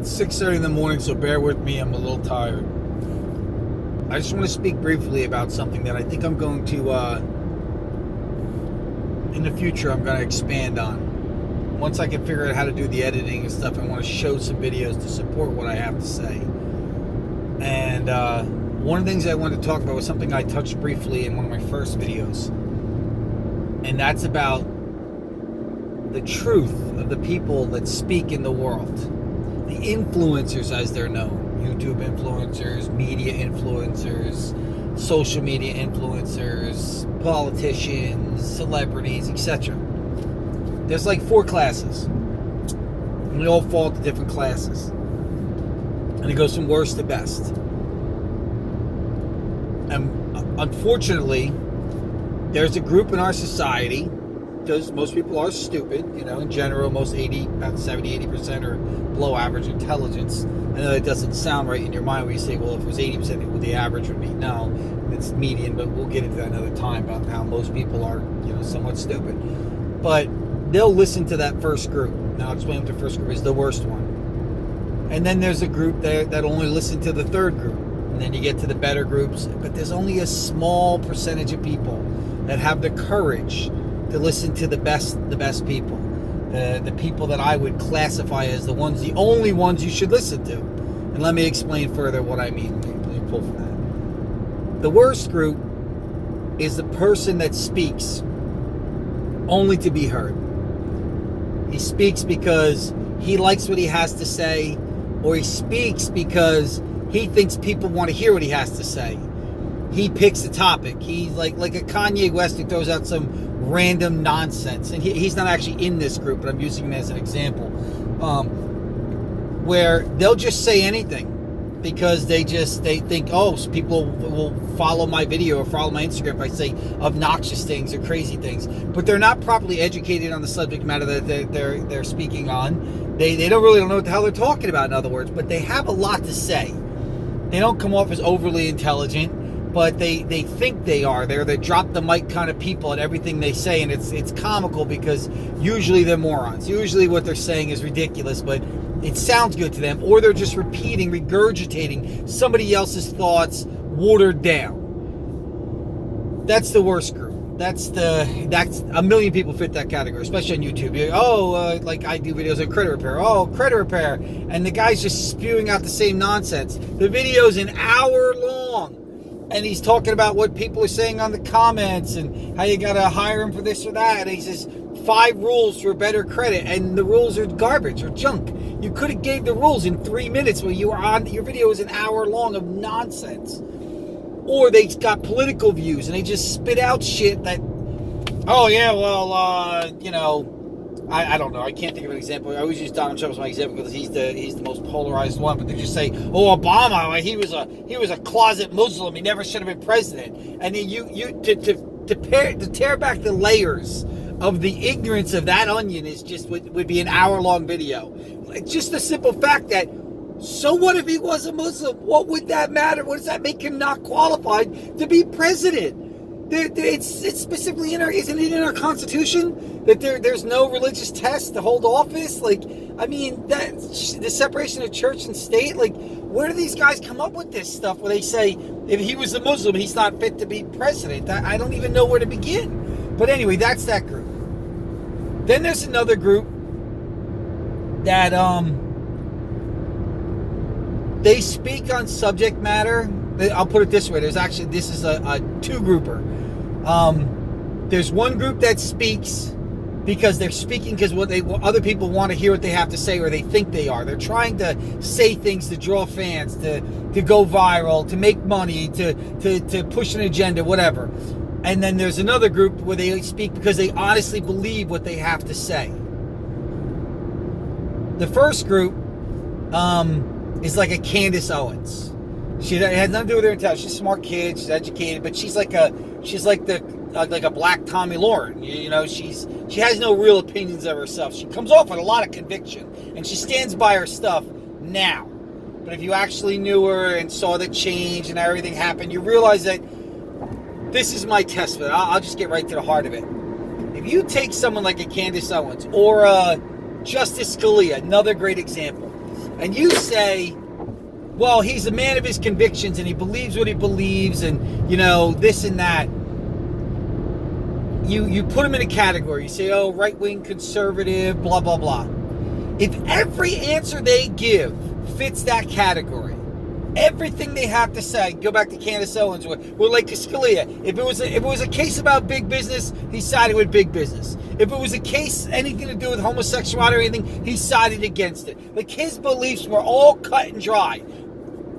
6:30 in the morning, so bear with me. I'm a little tired. I just want to speak briefly about something that I think I'm going to, in the future, I'm going to expand on. Once I can figure out how to do the editing and stuff, I want to show some videos to support what I have to say. And one of the things I wanted to talk about was something I touched briefly in one of my first videos. And that's about the truth of the people that speak in the world. The influencers, as they're known. YouTube influencers, media influencers, social media influencers, politicians, celebrities, etc. There's like 4 classes. And they all fall into different classes. And it goes from worst to best. And unfortunately, there's a group in our society, because most people are stupid, in general, about 70-80% are below average intelligence. I know that doesn't sound right in your mind when you say, well, if it was 80%, what the average would be. No, it's median, but we'll get into that another time about how most people are, somewhat stupid. But they'll listen to that first group. Now, I'll explain what the first group is, the worst one. And then there's a group that only listen to the third group. And then you get to the better groups. But there's only a small percentage of people that have the courage to listen to the best people. The people that I would classify as the only ones you should listen to. And let me explain further what I mean. Let me pull from that. The worst group is the person that speaks only to be heard. He speaks because he likes what he has to say, or he speaks because he thinks people want to hear what he has to say. He picks a topic. He's like a Kanye West who throws out some random nonsense. And he's not actually in this group, but I'm using him as an example. Where they'll just say anything because they think, oh, so people will follow my video or follow my Instagram if I say obnoxious things or crazy things. But they're not properly educated on the subject matter that they're speaking on. They don't really know what the hell they're talking about, in other words, but they have a lot to say. They don't come off as overly intelligent, but they think they are. They're the drop the mic kind of people at everything they say, and it's comical because usually they're morons. Usually what they're saying is ridiculous, but it sounds good to them, or they're just regurgitating somebody else's thoughts watered down. That's the worst group. That's a million people fit that category, especially on YouTube. Like I do videos on credit repair. Oh, credit repair. And the guy's just spewing out the same nonsense. The video's an hour long. And he's talking about what people are saying on the comments and how you got to hire him for this or that. And he says 5 rules for better credit. And the rules are garbage or junk. You could have gave the rules in 3 minutes when you were on. Your video is an hour long of nonsense. Or they got political views and they just spit out shit that, I don't know. I can't think of an example. I always use Donald Trump as my example because he's the most polarized one. But they just say, "Oh, Obama, he was a closet Muslim. He never should have been president." And then to tear back the layers of the ignorance of that onion is just would be an hour-long video. Just the simple fact that, so what if he was a Muslim? What would that matter? What does that make him not qualified to be president? It's specifically isn't it in our Constitution that there's no religious test to hold office? The separation of church and state. Where do these guys come up with this stuff where they say if he was a Muslim, he's not fit to be president? I don't even know where to begin. But anyway, that's that group. Then there's another group that they speak on subject matter. I'll put it this way. This is a 2-grouper. There's one group that speaks because they're speaking because other people want to hear what they have to say, or they think they are. They're trying to say things to draw fans, to go viral, to make money, to push an agenda, whatever. And then there's another group where they speak because they honestly believe what they have to say. The first group is like a Candace Owens. She has nothing to do with her intelligence. She's a smart kid. She's educated, but she's like a black Tommy Lauren. She has no real opinions of herself. She comes off with a lot of conviction, and she stands by her stuff now. But if you actually knew her and saw the change and everything happen, you realize that this is my test for it. I'll just get right to the heart of it. If you take someone like a Candace Owens or Justice Scalia, another great example. and you say, well, he's a man of his convictions and he believes what he believes and, you know, this and that. You put him in a category. You say, oh, right-wing conservative, blah, blah, blah. If every answer they give fits that category, everything they have to say, go back to Candace Owens, or like Scalia, if it was a case about big business, he sided with big business. If it was a case anything to do with homosexuality or anything, he sided against it. Like, his beliefs were all cut and dry.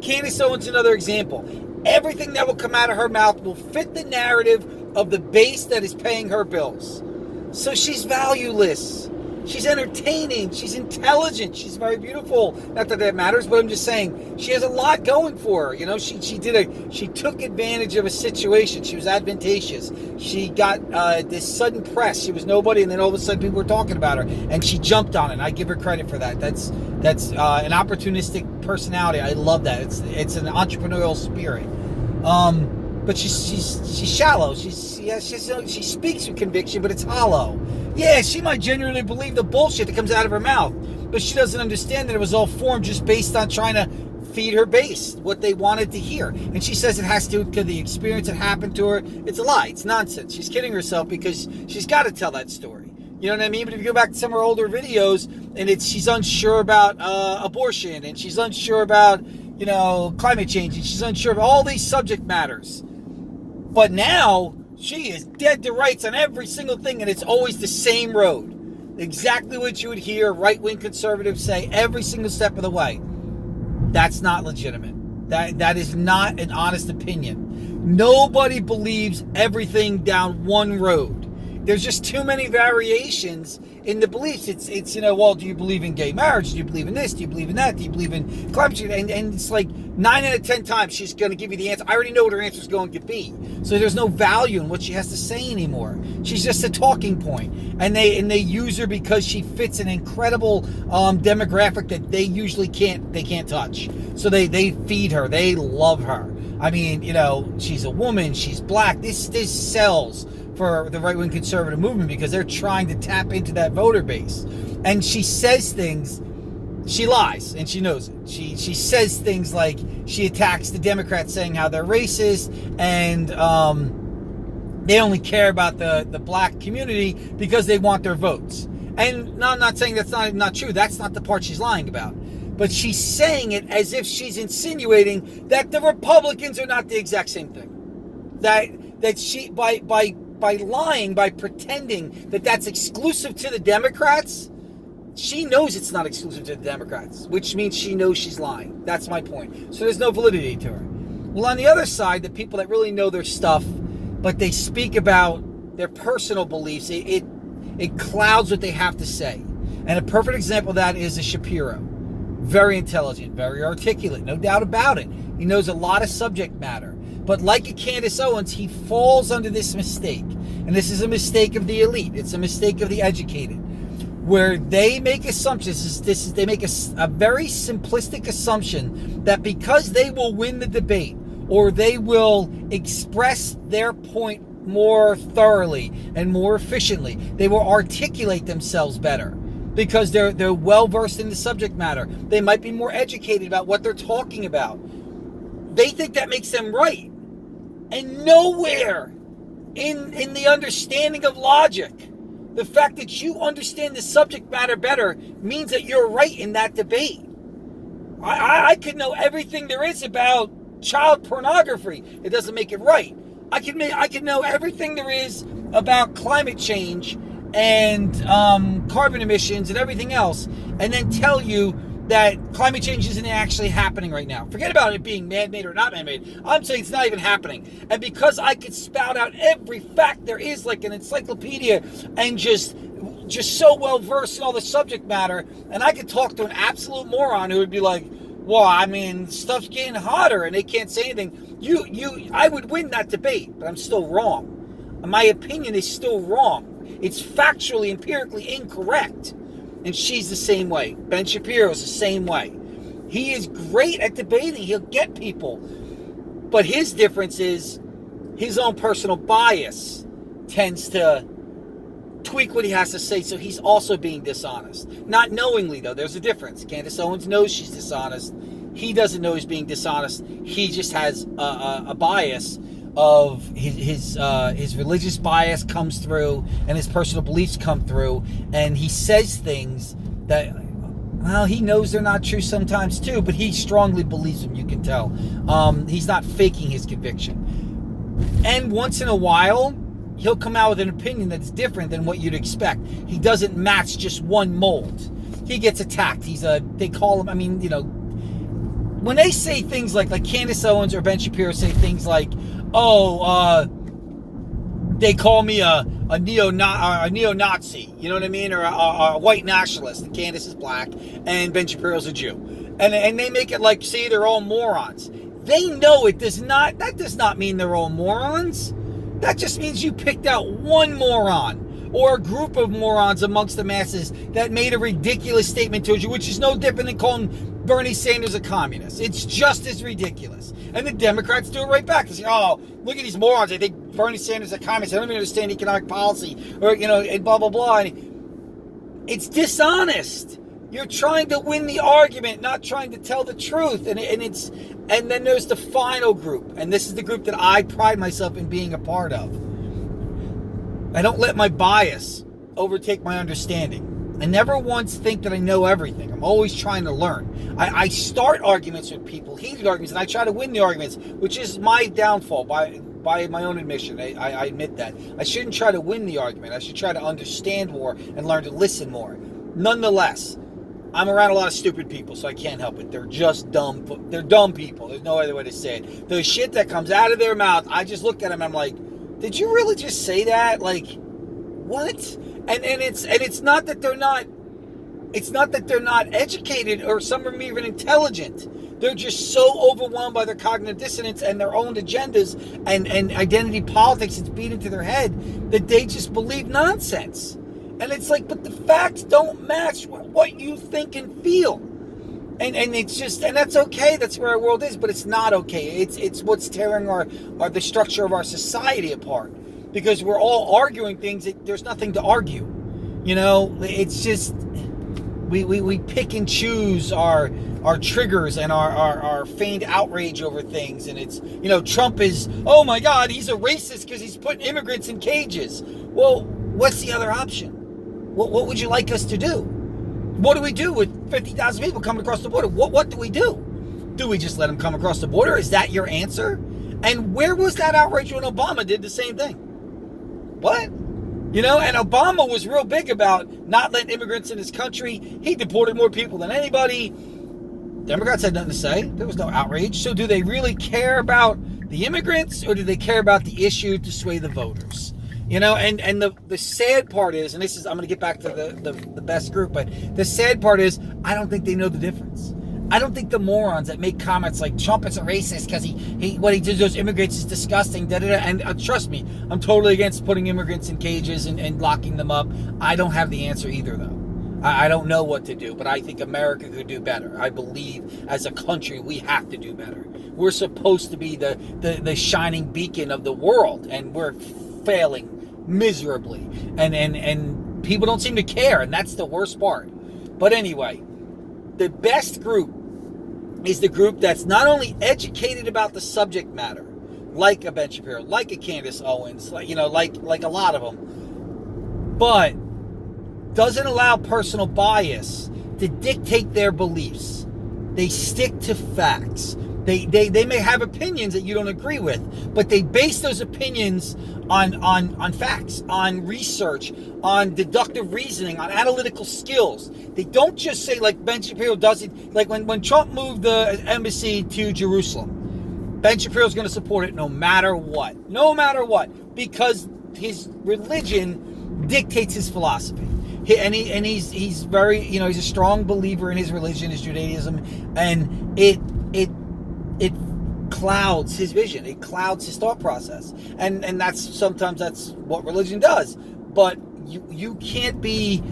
Candace Owens, another example. Everything that will come out of her mouth will fit the narrative of the base that is paying her bills. So she's valueless. She's entertaining. She's intelligent. She's very beautiful. Not that that matters, but I'm just saying she has a lot going for her. You know, she took advantage of a situation. She was advantageous. She got this sudden press. She was nobody, and then all of a sudden people were talking about her, and she jumped on it. I give her credit for that. That's an opportunistic personality. I love that. It's an entrepreneurial spirit. But she's shallow. She speaks with conviction, but it's hollow. Yeah, she might genuinely believe the bullshit that comes out of her mouth, but she doesn't understand that it was all formed just based on trying to feed her base what they wanted to hear. And she says it has to because the experience that happened to her. It's a lie. It's nonsense. She's kidding herself because she's got to tell that story. You know what I mean? But if you go back to some of her older videos, and she's unsure about abortion, and she's unsure about, you know, climate change, and she's unsure of all these subject matters. But now she is dead to rights on every single thing, and it's always the same road. Exactly what you would hear right-wing conservatives say every single step of the way. That's not legitimate. That is not an honest opinion. Nobody believes everything down one road. There's just too many variations in the beliefs. It's you know, well, do you believe in gay marriage? Do you believe in this? Do you believe in that? Do you believe in climate change? And it's like 9 out of 10 times she's going to give you the answer. I already know what her answer is going to be. So there's no value in what she has to say anymore. She's just a talking point. And they use her because she fits an incredible demographic that they usually can't touch. So they feed her. They love her. I mean, you know, she's a woman. She's black. This sells for the right-wing conservative movement because they're trying to tap into that voter base. And she says things, she lies, and she knows it. She says things like she attacks the Democrats saying how they're racist and they only care about the black community because they want their votes. And no, I'm not saying that's not true. That's not the part she's lying about. But she's saying it as if she's insinuating that the Republicans are not the exact same thing. That she, by lying, by pretending that that's exclusive to the Democrats, she knows it's not exclusive to the Democrats, which means she knows she's lying. That's my point. So there's no validity to her. Well, on the other side, the people that really know their stuff, but they speak about their personal beliefs, it clouds what they have to say. And a perfect example of that is a Shapiro. Very intelligent, very articulate, no doubt about it. He knows a lot of subject matter. But like a Candace Owens, he falls under this mistake. And this is a mistake of the elite. It's a mistake of the educated. Where they make assumptions. They make a very simplistic assumption that because they will win the debate or they will express their point more thoroughly and more efficiently, they will articulate themselves better because they're well versed in the subject matter. They might be more educated about what they're talking about. They think that makes them right. And nowhere in the understanding of logic, the fact that you understand the subject matter better means that you're right in that debate. I could know everything there is about child pornography. It doesn't make it right. I could know everything there is about climate change and carbon emissions and everything else, and then tell you that climate change isn't actually happening right now. Forget about it being man-made or not man-made. I'm saying it's not even happening. And because I could spout out every fact there is like an encyclopedia and just so well-versed in all the subject matter, and I could talk to an absolute moron who would be like, well, I mean, stuff's getting hotter and they can't say anything. I would win that debate, but I'm still wrong. My opinion is still wrong. It's factually, empirically incorrect. And she's the same way. Ben Shapiro's the same way. He is great at debating. He'll get people. But his difference is his own personal bias tends to tweak what he has to say, so he's also being dishonest. Not knowingly, though. There's a difference. Candace Owens knows she's dishonest. He doesn't know he's being dishonest. He just has a bias of his religious bias comes through, and his personal beliefs come through, and he says things that, well, he knows they're not true sometimes too, but he strongly believes them. You can tell. He's not faking his conviction. And once in a while, he'll come out with an opinion that's different than what you'd expect. He doesn't match just one mold. He gets attacked. They call him, I mean, you know, when they say things like Candace Owens or Ben Shapiro say things like, they call me a neo-Nazi, you know what I mean, or a white nationalist, and Candace is black, and Ben Shapiro's a Jew, and they make it like, see, they're all morons. They know that does not mean they're all morons. That just means you picked out one moron or a group of morons amongst the masses that made a ridiculous statement towards you, which is no different than calling Bernie Sanders a communist. It's just as ridiculous. And the Democrats do it right back. They say, oh, look at these morons. They think Bernie Sanders is a communist. They don't even understand economic policy, or, you know, and blah, blah, blah. And it's dishonest. You're trying to win the argument, not trying to tell the truth. And then there's the final group. And this is the group that I pride myself in being a part of. I don't let my bias overtake my understanding. I never once think that I know everything. I'm always trying to learn. I start arguments with people, heated arguments, and I try to win the arguments, which is my downfall by my own admission. I admit that. I shouldn't try to win the argument. I should try to understand more and learn to listen more. Nonetheless, I'm around a lot of stupid people, so I can't help it. They're just dumb. They're dumb people. There's no other way to say it. The shit that comes out of their mouth, I just look at them and I'm like, did you really just say that? Like, what? And it's not that they're not, it's not that they're not educated, or some of them even intelligent. They're just so overwhelmed by their cognitive dissonance and their own agendas and identity politics that's beat into their head that they just believe nonsense. And it's like, but the facts don't match what you think and feel. And it's just, and that's okay. That's where our world is, but it's not okay. It's what's tearing the structure of our society apart, because we're all arguing things that there's nothing to argue. You know, it's just, we pick and choose our triggers and our feigned outrage over things. And it's, you know, Trump is, oh my God, he's a racist because he's putting immigrants in cages. Well, what's the other option? What would you like us to do? What do we do with 50,000 people coming across the border? What do we do? Do we just let them come across the border? Is that your answer? And where was that outrage when Obama did the same thing? What? You know, and Obama was real big about not letting immigrants in his country. He deported more people than anybody. Democrats had nothing to say. There was no outrage. So do they really care about the immigrants, or do they care about the issue to sway the voters? You know, and the sad part is, and this is, I'm going to get back to the best group, but the sad part is, I don't think they know the difference. I don't think the morons that make comments like Trump is a racist because what he did to those immigrants is disgusting, and trust me, I'm totally against putting immigrants in cages and locking them up. I don't have the answer either, though. I don't know what to do, but I think America could do better. I believe as a country we have to do better. We're supposed to be the shining beacon of the world, and we're failing miserably, and people don't seem to care, and that's the worst part. But anyway, the best group is the group that's not only educated about the subject matter, like a Ben Shapiro, like a Candace Owens, like a lot of them, but doesn't allow personal bias to dictate their beliefs. They stick to facts. They may have opinions that you don't agree with, but they base those opinions on facts, on research, on deductive reasoning, on analytical skills. They don't just say, like Ben Shapiro does it, like when Trump moved the embassy to Jerusalem, Ben Shapiro's going to support it no matter what, because his religion dictates his philosophy. He's very, he's a strong believer in his religion, his Judaism, and it clouds his vision. It clouds his thought process. And sometimes that's what religion does. But you can't be,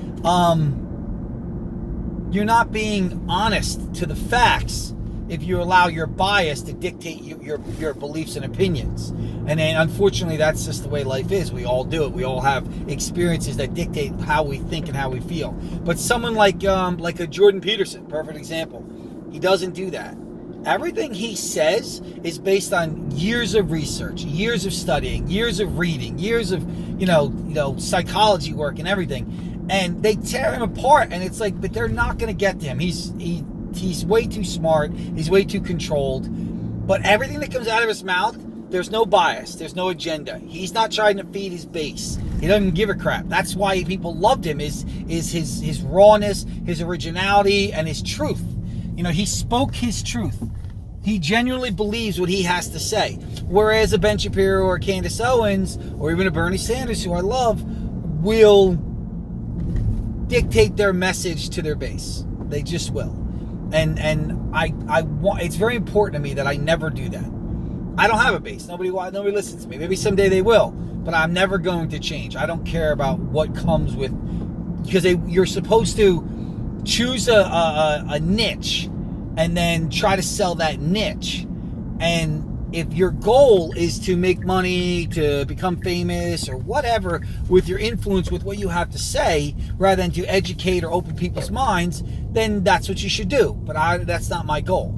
you're not being honest to the facts if you allow your bias to dictate your beliefs and opinions. And then unfortunately, that's just the way life is. We all do it. We all have experiences that dictate how we think and how we feel. But someone like a Jordan Peterson, perfect example, he doesn't do that. Everything he says is based on years of research, years of studying, years of reading, years of psychology work and everything. And they tear him apart, and it's like, but they're not going to get to him. He's way too smart. He's way too controlled. But everything that comes out of his mouth, there's no bias. There's no agenda. He's not trying to feed his base. He doesn't give a crap. That's why people loved him, is his rawness, his originality, and his truth. He spoke his truth. He genuinely believes what he has to say. Whereas a Ben Shapiro or Candace Owens or even a Bernie Sanders, who I love, will dictate their message to their base. They just will. And I want, it's very important to me that I never do that. I don't have a base. Nobody listens to me. Maybe someday they will, but I'm never going to change. I don't care about what comes with, because you're supposed to choose a niche and then try to sell that niche. And if your goal is to make money, to become famous or whatever with your influence, with what you have to say, rather than to educate or open people's minds, then that's what you should do. But that's not my goal.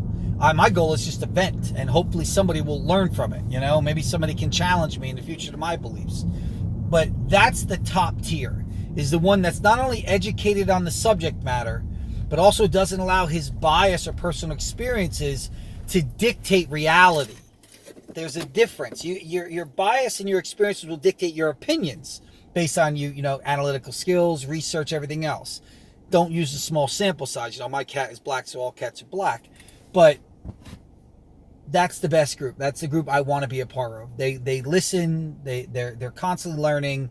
My goal is just to vent, and hopefully somebody will learn from it. Maybe somebody can challenge me in the future to my beliefs. But that's the top tier, is the one that's not only educated on the subject matter, but also doesn't allow his bias or personal experiences to dictate reality. There's a difference. Your bias and your experiences will dictate your opinions based on analytical skills, research, everything else. Don't use a small sample size. My cat is black, so all cats are black. But that's the best group. That's the group I want to be a part of. They listen. They're constantly learning.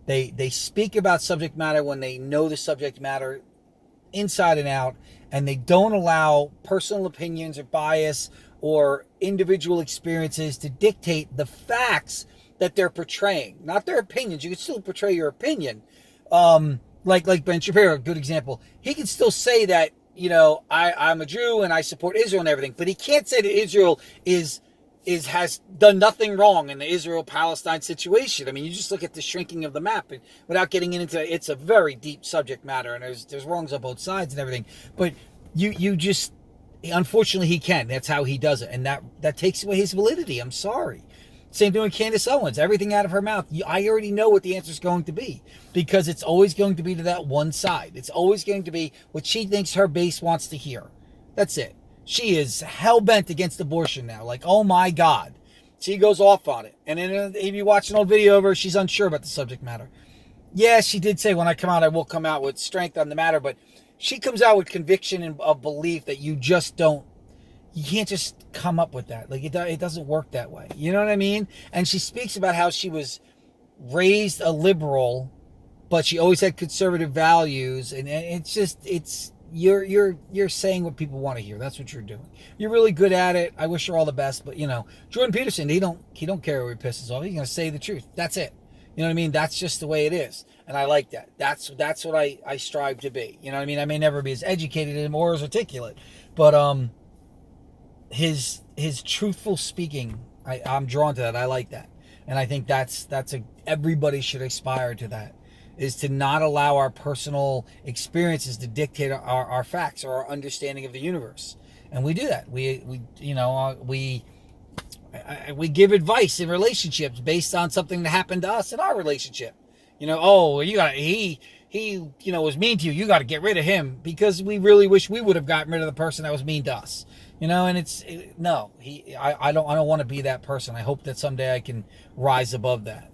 They speak about subject matter when they know the subject matter inside and out, and they don't allow personal opinions or bias or individual experiences to dictate the facts that they're portraying, not their opinions. You can still portray your opinion. Like Ben Shapiro, a good example. He can still say that, I'm a Jew and I support Israel and everything, but he can't say that Israel has done nothing wrong in the Israel-Palestine situation. I mean, you just look at the shrinking of the map, and without getting into it's a very deep subject matter, and there's wrongs on both sides and everything. But you just, unfortunately, he can. That's how he does it, and that takes away his validity. I'm sorry. Same thing with Candace Owens. Everything out of her mouth, I already know what the answer is going to be, because it's always going to be to that one side. It's always going to be what she thinks her base wants to hear. That's it. She is hell-bent against abortion now. Like, oh my God. She goes off on it. And then if you watch an old video of her, she's unsure about the subject matter. Yeah, she did say, when I come out, I will come out with strength on the matter. But she comes out with conviction and of belief that you can't just come up with that. Like, it doesn't work that way. You know what I mean? And she speaks about how she was raised a liberal, but she always had conservative values. And it's you're saying what people want to hear. That's what you're doing. You're really good at it. I wish her all the best. But Jordan Peterson, he don't care who he pisses off. He's gonna say the truth. That's it. You know what I mean? That's just the way it is. And I like that. That's what I strive to be. You know what I mean? I may never be as educated or as articulate, but his truthful speaking, I'm drawn to that. I like that. And I think everybody should aspire to that, is to not allow our personal experiences to dictate our facts or our understanding of the universe. And we do that. We give advice in relationships based on something that happened to us in our relationship. He was mean to you. You got to get rid of him, because we really wish we would have gotten rid of the person that was mean to us. And I don't want to be that person. I hope that someday I can rise above that.